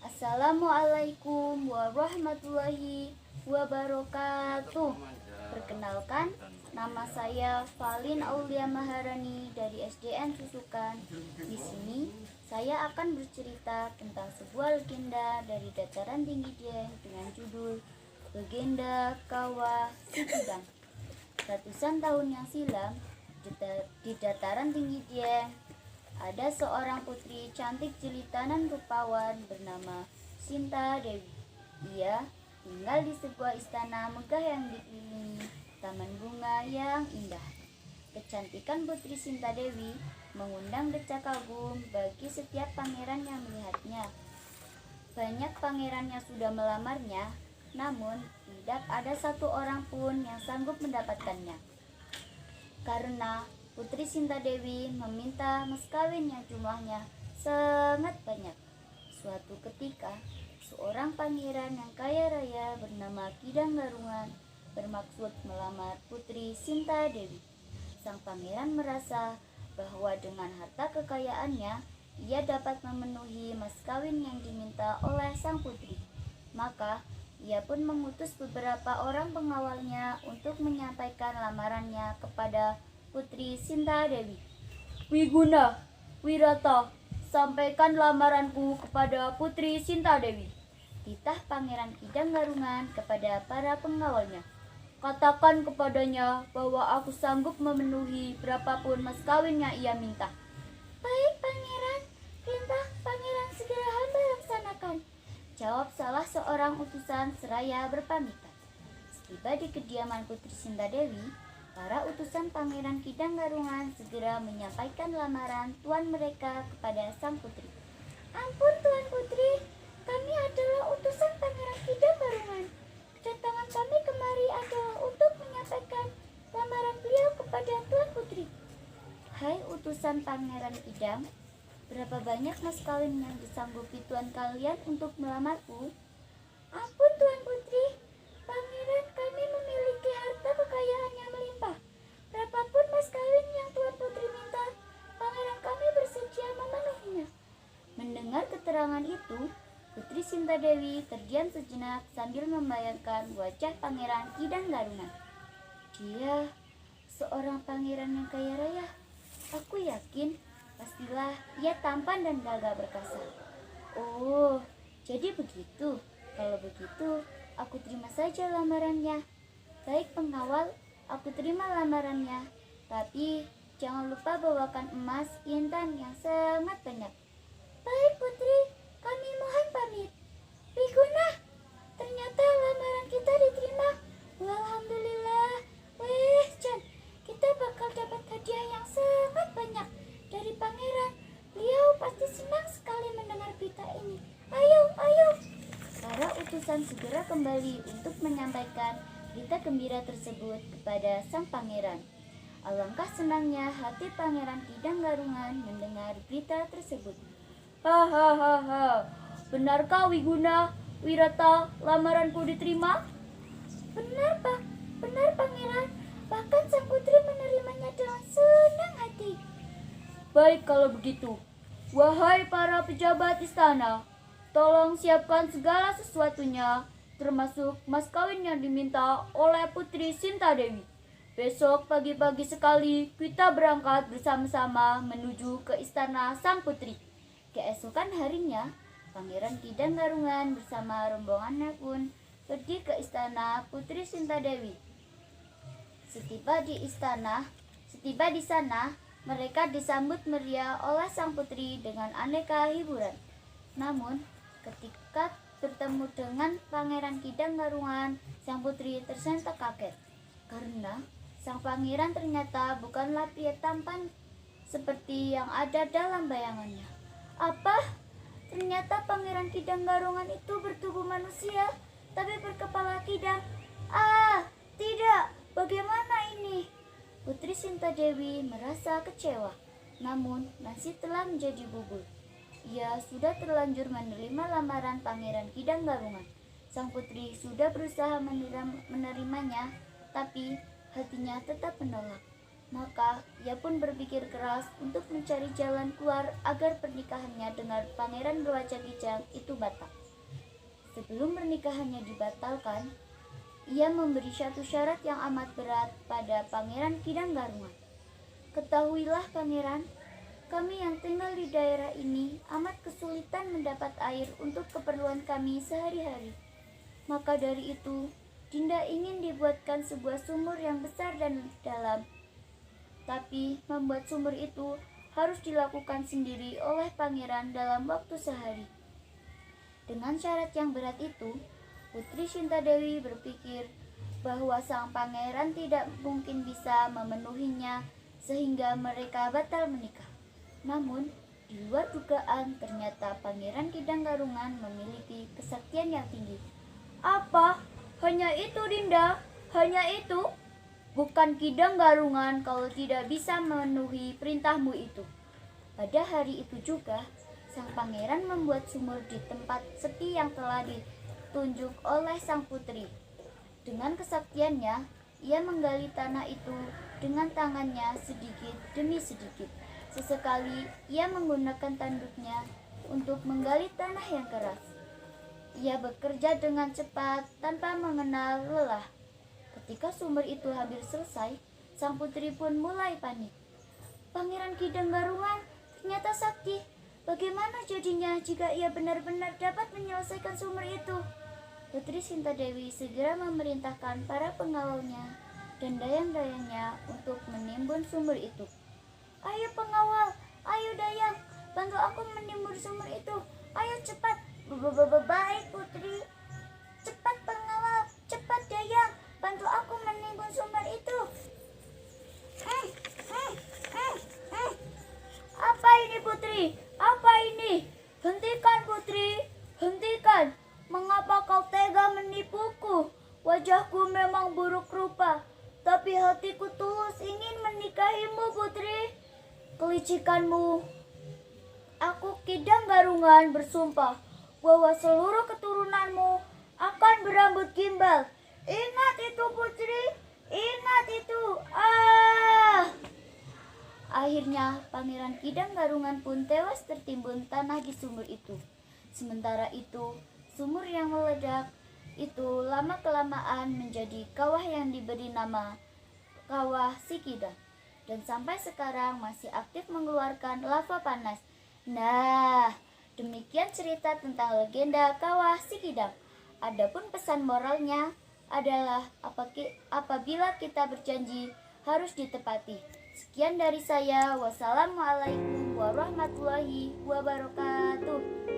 Assalamualaikum warahmatullahi wabarakatuh. Perkenalkan, nama saya Valin Aulia Maharani dari SDN Susukan. Di sini saya akan bercerita tentang sebuah legenda dari dataran tinggi Dieng dengan judul Legenda Kawah Sikidang. Ratusan tahun yang silam, di dataran tinggi Dieng ada seorang putri cantik jelita dan rupawan bernama Sinta Dewi. Ia tinggal di sebuah istana megah yang dikelilingi taman bunga yang indah. Kecantikan putri Sinta Dewi mengundang decak kagum bagi setiap pangeran yang melihatnya. Banyak pangeran yang sudah melamarnya, namun tidak ada satu orang pun yang sanggup mendapatkannya. Karena Putri Sinta Dewi meminta mas kawin yang jumlahnya sangat banyak. Suatu ketika, seorang pangeran yang kaya raya bernama Kidang Garungan bermaksud melamar Putri Sinta Dewi. Sang pangeran merasa bahwa dengan harta kekayaannya, ia dapat memenuhi mas kawin yang diminta oleh sang putri. Maka, ia pun mengutus beberapa orang pengawalnya untuk menyampaikan lamarannya kepada Putri Sinta Dewi. Wiguna, Wirata, sampaikan lamaranku kepada Putri Sinta Dewi, titah Pangeran Kidang Garungan kepada para pengawalnya. Katakan kepadanya bahwa aku sanggup memenuhi berapapun mas kawin yang ia minta. Baik Pangeran, perintah Pangeran segera hamba laksanakan, jawab salah seorang utusan seraya berpamitan. Setiba di kediaman Putri Sinta Dewi, para utusan Pangeran Kidang Garungan segera menyampaikan lamaran tuan mereka kepada sang putri. Ampun Tuan Putri, kami adalah utusan Pangeran Kidang Garungan. Kedatangan kami kemari adalah untuk menyampaikan lamaran beliau kepada Tuan Putri. Hai utusan Pangeran Kidang, berapa banyak mas kawin yang disanggupi tuan kalian untuk melamarku? Ampun Tuan Putri, Pangeran kami memiliki harta kekayaan yang melimpah. Berapapun mas kawin yang Tuan Putri minta, Pangeran kami bersedia memenuhinya. Mendengar keterangan itu, Putri Sinta Dewi terdiam sejenak sambil membayangkan wajah Pangeran Kidang Garungan. Dia seorang pangeran yang kaya raya. Aku yakin pastilah ia tampan dan gagah perkasa. Oh, jadi begitu. Kalau begitu, aku terima saja lamarannya. Baik pengawal, aku terima lamarannya. Tapi jangan lupa bawakan emas intan yang sangat banyak. Baik Putri, kami mohon pamit. Wiguna, ternyata lamaran kita diterima. Alhamdulillah. Weh, Jan, kita bakal dapat hadiah yang sangat banyak dari pangeran. Beliau pasti senang sekali mendengar berita ini. Ayo, ayo. Para utusan segera kembali untuk menyampaikan berita gembira tersebut kepada sang pangeran. Alangkah senangnya hati Pangeran Kidang Garungan mendengar berita tersebut. Hahaha, benarkah Wiguna, Wirata, lamaranku diterima? Benar Pak, benar Pangeran. Bahkan sang putri menerimanya dengan senang hati. Baik kalau begitu, wahai para pejabat istana, tolong siapkan segala sesuatunya, termasuk mas kawin yang diminta oleh Putri Sinta Dewi. Besok pagi-pagi sekali kita berangkat bersama-sama menuju ke istana sang putri. Keesokan harinya, Pangeran Kidang Garungan bersama rombongannya pun pergi ke istana Putri Sinta Dewi. Setiba di sana, mereka disambut meriah oleh sang putri dengan aneka hiburan. Namun, ketika bertemu dengan Pangeran Kidang Garungan, sang putri tersentak kaget karena sang pangeran ternyata bukanlah pria tampan seperti yang ada dalam bayangannya. Apa? Ternyata Pangeran Kidang Garungan itu bertubuh manusia, tapi berkepala kidang. Ah, tidak. Bagaimana ini? Putri Sinta Dewi merasa kecewa, namun nasi telah menjadi bubur. Ia sudah terlanjur menerima lamaran Pangeran Kidang Garungan. Sang putri sudah berusaha menerimanya, tapi hatinya tetap menolak. Maka ia pun berpikir keras untuk mencari jalan keluar agar pernikahannya dengan pangeran berwajah kijang itu batal. Sebelum pernikahannya dibatalkan, ia memberi satu syarat yang amat berat pada Pangeran Kidang Garungan. Ketahuilah pangeran, kami yang tinggal di daerah ini amat kesulitan mendapat air untuk keperluan kami sehari-hari. Maka dari itu, Dinda ingin dibuatkan sebuah sumur yang besar dan dalam. Tapi membuat sumur itu harus dilakukan sendiri oleh pangeran dalam waktu sehari. Dengan syarat yang berat itu, Putri Sintadewi berpikir bahwa sang pangeran tidak mungkin bisa memenuhinya sehingga mereka batal menikah. Namun, di luar dugaan ternyata Pangeran Kidang Garungan memiliki kesaktian yang tinggi. Apa? Hanya itu, Dinda? Hanya itu? Bukan Kidang Garungan kalau tidak bisa memenuhi perintahmu itu. Pada hari itu juga, sang pangeran membuat sumur di tempat sepi yang telah ditunjuk oleh sang putri. Dengan kesaktiannya, ia menggali tanah itu dengan tangannya sedikit demi sedikit. Sesekali ia menggunakan tanduknya untuk menggali tanah yang keras. Ia bekerja dengan cepat tanpa mengenal lelah. Ketika sumur itu hampir selesai, sang putri pun mulai panik. Pangeran Kidang Garungan ternyata sakti. Bagaimana jadinya jika ia benar-benar dapat menyelesaikan sumur itu? Putri Sintadewi segera memerintahkan para pengawalnya dan dayang-dayangnya untuk menimbun sumur itu. Ayo pengawal, ayo dayang, bantu aku menimbun sumur itu. Ayo cepat. Baik putri. Cepat pengawal, cepat dayang, bantu aku menimbun sumur itu. Apa ini putri? Apa ini? Hentikan putri, hentikan. Mengapa kau tega menipuku? Wajahku memang buruk rupa, tapi hatiku tulus ingin menikahimu putri. Kelicikanmu. Aku Kidang Garungan bersumpah bahwa seluruh keturunanmu akan berambut gimbal. Ingat itu putri, ingat itu. Akhirnya Pangeran Kidang Garungan pun tewas tertimbun tanah di sumur itu. Sementara itu, sumur yang meledak itu lama-kelamaan menjadi kawah yang diberi nama Kawah Sikidang, dan sampai sekarang masih aktif mengeluarkan lava panas. Nah, demikian cerita tentang legenda Kawah Sikidang. Adapun pesan moralnya adalah apabila kita berjanji harus ditepati. Sekian dari saya. Wassalamualaikum warahmatullahi wabarakatuh.